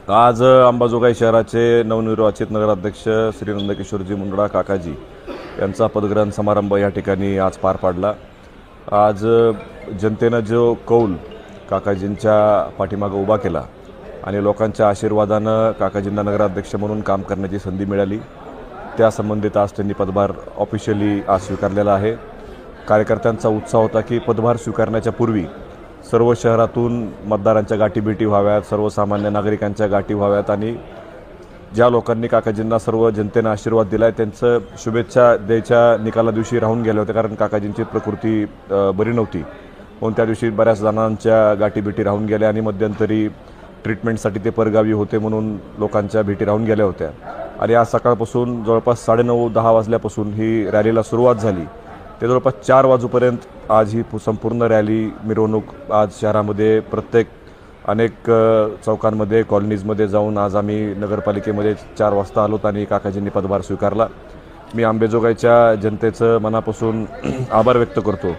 आज अंबाजोगाई शहराचे नवनिर्वाचित नगराध्यक्ष श्री नंदकिशोरजी मुंदडा काकाजी यांचा पदग्रहण समारंभ या ठिकाणी आज पार पाडला। आज जनतेनं जो कौल काकाजींच्या पाठीमागे उभा केला आणि लोकांच्या आशीर्वादानं काकाजींना नगराध्यक्ष म्हणून काम करण्याची संधी मिळाली, त्या संबंधित आज त्यांनी पदभार ऑफिशियली आज स्वीकारलेला आहे। कार्यकर्त्यांचा उत्साह होता की पदभार स्वीकारण्याच्या पूर्वी सर्व शहरातून मतदारांच्या गाठीभेटी व्हाव्यात, सर्वसामान्य नागरिकांच्या गाठी व्हाव्यात आणि ज्या लोकांनी काकाजींना सर्व जनतेने आशीर्वाद दिलाय त्यांचं शुभेच्छा द्यायच्या निकाला दिवशी राहून गेले होते, कारण काकाजींची प्रकृती बरी नव्हती म्हणून त्या दिवशी बऱ्याच जणांच्या गाठीभेटी राहून गेल्या आणि मध्यंतरी ट्रीटमेंटसाठी ते परगावी होते म्हणून लोकांच्या भेटी राहून गेल्या होत्या। आणि आज सकाळपासून जवळपास 9:30-10 वाजल्यापासून ही रॅलीला सुरुवात झाली, ते जवळपास 4 वाजेपर्यंत आज ही संपूर्ण रॅली मिरवणूक आज शहरामध्ये अनेक चौकांमध्ये कॉलनीजमध्ये जाऊन आज आम्ही नगरपालिकेमध्ये 4 वाजता आलोत आणि काकाजींनी पदभार स्वीकारला। मी अंबेजोगाईच्या जनतेचं मनापासून आभार व्यक्त करतो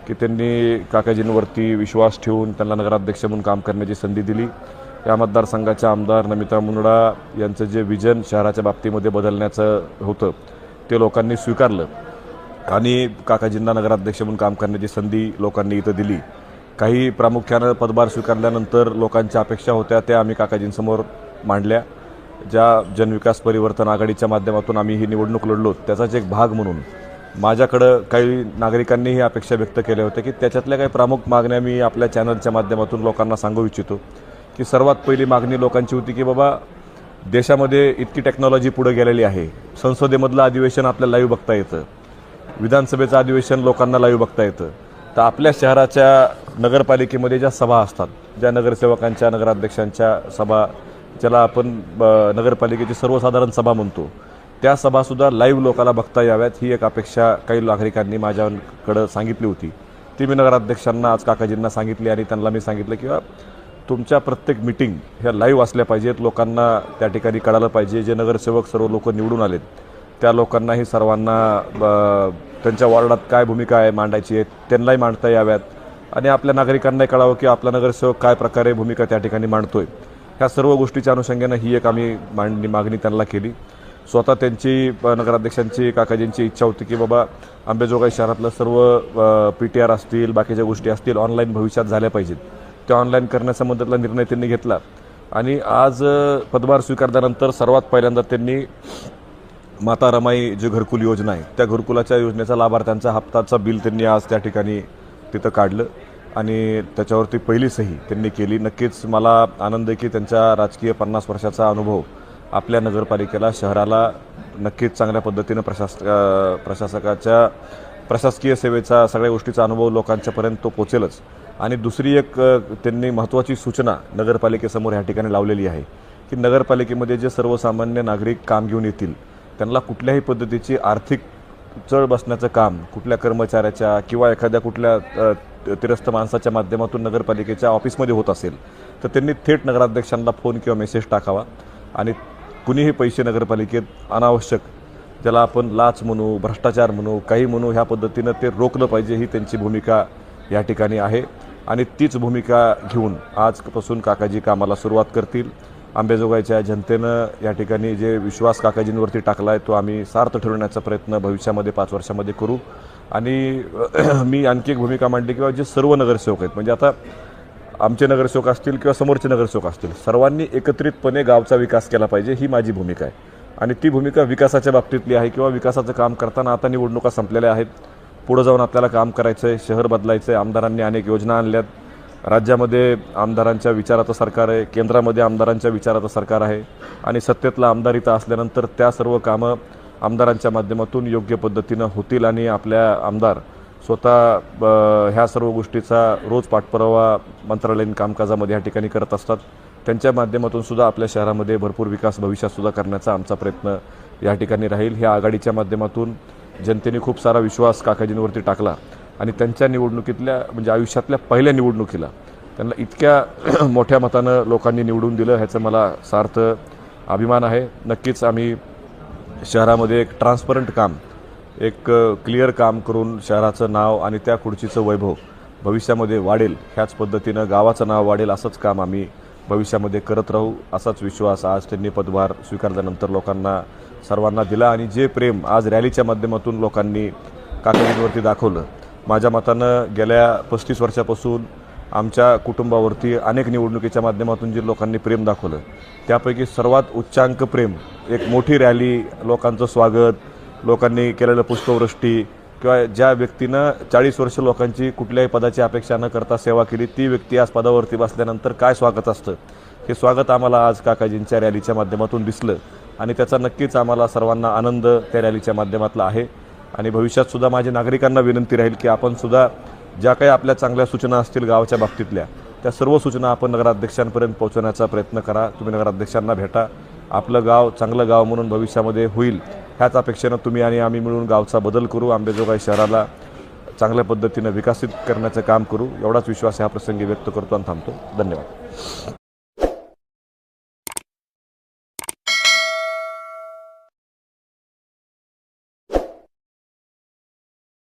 की त्यांनी काकाजींवरती विश्वास ठेवून त्यांना नगराध्यक्ष म्हणून काम करण्याची संधी दिली। या मतदारसंघाच्या आमदार नमिता मुंदडा यांचं जे विजन शहराच्या बाबतीमध्ये बदलण्याचं होतं ते लोकांनी स्वीकारलं आणि काकाजींना नगराध्यक्ष म्हणून काम करण्याची संधी लोकांनी इथं दिली। काही प्रामुख्यानं पदभार स्वीकारल्यानंतर लोकांच्या अपेक्षा होत्या त्या आम्ही काकाजींसमोर मांडल्या। ज्या जनविकास परिवर्तन आघाडीच्या माध्यमातून आम्ही ही निवडणूक लढलो त्याचाच एक भाग म्हणून माझ्याकडं काही नागरिकांनी ही अपेक्षा व्यक्त केल्या होत्या की त्याच्यातल्या काही प्रमुख मागण्या मी आपल्या चॅनलच्या माध्यमातून लोकांना सांगू इच्छितो की सर्वात पहिली मागणी लोकांची होती की बाबा देशामध्ये इतकी टेक्नॉलॉजी पुढे गेलेली आहे, संसदेमधलं अधिवेशन आपल्याला लाईव्ह बघता येतं, विधानसभेचं अधिवेशन लोकांना लाईव्ह बघता येतं, तर आपल्या शहराच्या नगरपालिकेमध्ये ज्या सभा असतात, ज्या नगरसेवकांच्या नगराध्यक्षांच्या सभा ज्याला आपण नगरपालिकेची सर्वसाधारण सभा म्हणतो, त्या सभासुद्धा लाईव्ह लोकांना बघता याव्यात ही एक अपेक्षा काही नागरिकांनी माझ्याकडं सांगितली होती। ती मी नगराध्यक्षांना आज काकाजींना सांगितली आणि त्यांना मी सांगितलं की तुमच्या प्रत्येक मीटिंग ह्या लाईव्ह असल्या पाहिजेत, लोकांना त्या ठिकाणी कळालं पाहिजे, जे नगरसेवक सर्व लोक निवडून आलेत त्या लोकांनाही सर्वांना त्यांच्या वॉर्डात काय भूमिका आहे मांडायची आहे त्यांनाही मांडता याव्यात आणि आपल्या नागरिकांनाही कळावं की आपला नगरसेवक काय प्रकारे भूमिका त्या ठिकाणी मांडतोय। ह्या सर्व गोष्टीच्या अनुषंगानं ही एक आम्ही मागणी त्यांना केली। स्वतः त्यांची नगराध्यक्षांची काकाजींची इच्छा होती की बाबा अंबेजोगाई शहरातलं सर्व PTR असतील, बाकीच्या गोष्टी असतील ऑनलाईन भविष्यात झाल्या पाहिजेत, त्या ऑनलाईन करण्यासंबंधातला निर्णय त्यांनी घेतला आणि आज पदभार स्वीकारल्यानंतर सर्वात पहिल्यांदा त्यांनी माता रमाई जी घरकुल योजना आहे त्या घरकुलाच्या योजनेचा लाभार्थ्यांचा हप्ताचा बिल त्यांनी आज त्या ठिकाणी तिथं काढलं आणि त्याच्यावरती पहिली सही त्यांनी केली। नक्कीच मला आनंद आहे की त्यांच्या राजकीय 50 वर्षाचा अनुभव आपल्या नगरपालिकेला शहराला नक्कीच चांगल्या पद्धतीनं प्रशासकाच्या प्रशासकीय सेवेचा सगळ्या गोष्टीचा अनुभव लोकांच्यापर्यंत तो पोचेलच। आणि दुसरी एक त्यांनी महत्त्वाची सूचना नगरपालिकेसमोर ह्या ठिकाणी लावलेली आहे की नगरपालिकेमध्ये जे सर्वसामान्य नागरिक काम घेऊन येतील त्यांना कुठल्याही पद्धतीची आर्थिक चढ बसण्याचं काम कुठल्या कर्मचाऱ्याच्या किंवा एखाद्या कुठल्या तिरस्थ माणसाच्या माध्यमातून नगरपालिकेच्या ऑफिसमध्ये होत असेल तर त्यांनी थेट नगराध्यक्षांना फोन किंवा मेसेज टाकावा आणि कुणीही पैसे नगरपालिकेत अनावश्यक ज्याला आपण लाच म्हणू, भ्रष्टाचार म्हणू, काही म्हणू ह्या पद्धतीनं ते रोखलं पाहिजे ही त्यांची भूमिका या ठिकाणी आहे आणि तीच भूमिका घेऊन आजपासून काकाजी कामाला सुरुवात करतील। अंबेजोगाईच्या जनतेनं या ठिकाणी जे विश्वास काकाजींवरती टाकला आहे तो आम्ही सार्थ ठरवण्याचा प्रयत्न भविष्यामध्ये 5 वर्षामध्ये करू। आणि मी आणखी एक भूमिका मांडली किंवा जे सर्व नगरसेवक आहेत म्हणजे आता आमचे नगरसेवक असतील किंवा समोरचे नगरसेवक असतील सर्वांनी एकत्रितपणे गावचा विकास केला पाहिजे ही माझी भूमिका आहे आणि ती भूमिका विकासाच्या बाबतीतली आहे किंवा विकासाचं काम करताना आता निवडणुका संपलेल्या आहेत, पुढे जाऊन आपल्याला काम करायचं आहे, शहर बदलायचं आहे, आमदारांनी अनेक योजना आणल्यात, राज्यामध्ये आमदारांच्या विचाराचं सरकार आहे, केंद्रामध्ये आमदारांच्या विचाराचं सरकार आहे आणि सत्तेतला आमदार इथं असल्यानंतर त्या सर्व कामं आमदारांच्या माध्यमातून योग्य पद्धतीनं होतील आणि आपल्या आमदार स्वतः ह्या सर्व गोष्टीचा रोज पाठपुरावा मंत्रालयीन कामकाजामध्ये या ठिकाणी करत असतात। त्यांच्या माध्यमातून सुद्धा आपल्या शहरामध्ये भरपूर विकास भविष्यातसुद्धा करण्याचा आमचा प्रयत्न या ठिकाणी राहील। ह्या आघाडीच्या माध्यमातून जनतेने खूप सारा विश्वास काकाजींवरती टाकला आणि त्यांच्या निवडणुकीतल्या म्हणजे आयुष्यातल्या पहिल्या निवडणुकीला त्यांना इतक्या मोठ्या मतानं लोकांनी निवडून दिलं ह्याचं मला सार्थ अभिमान आहे। नक्कीच आम्ही शहरामध्ये एक ट्रान्सपरंट काम, एक क्लिअर काम करून शहराचं नाव आणि त्या खुर्चीचं वैभव भविष्यामध्ये वाढेल, ह्याच पद्धतीनं गावाचं नाव वाढेल असंच काम आम्ही भविष्यामध्ये करत राहू असाच विश्वास आज त्यांनी पदभार स्वीकारल्यानंतर लोकांना सर्वांना दिला आणि जे प्रेम आज रॅलीच्या माध्यमातून लोकांनी काकाजींवरती दाखवलं, माझ्या मतानं गेल्या 35 वर्षापासून आमच्या कुटुंबावरती अनेक निवडणुकीच्या माध्यमातून जे लोकांनी प्रेम दाखवलं त्यापैकी सर्वात उच्चांक प्रेम, एक मोठी रॅली, लोकांचं स्वागत, लोकांनी केलेलं पुष्पवृष्टी किंवा ज्या व्यक्तीनं 40 वर्ष लोकांची कुठल्याही पदाची अपेक्षा न करता सेवा केली ती व्यक्ती आज पदावरती बसल्यानंतर काय स्वागत असतं हे स्वागत आम्हाला आज काकाजींच्या रॅलीच्या माध्यमातून दिसलं आणि त्याचा नक्कीच आम्हाला सर्वांना आनंद त्या रॅलीच्या माध्यमातला आहे. आणि भविष्यातसुद्धा माझी नागरिकांना विनंती राहील की आपणसुद्धा ज्या काही आपल्या चांगल्या सूचना असतील गावाच्या बाबतीतल्या त्या सर्व सूचना आपण नगराध्यक्षांपर्यंत पोहोचवण्याचा प्रयत्न करा. तुम्ही नगराध्यक्षांना भेटा, आपलं गाव चांगलं गाव म्हणून भविष्यामध्ये होईल ह्याच अपेक्षेनं तुम्ही आणि आम्ही मिळून गावचा बदल करू, अंबेजोगाई शहराला चांगल्या पद्धतीनं विकसित करण्याचं काम करू एवढाच विश्वास ह्या प्रसंगी व्यक्त करतो आणि थांबतो. धन्यवाद.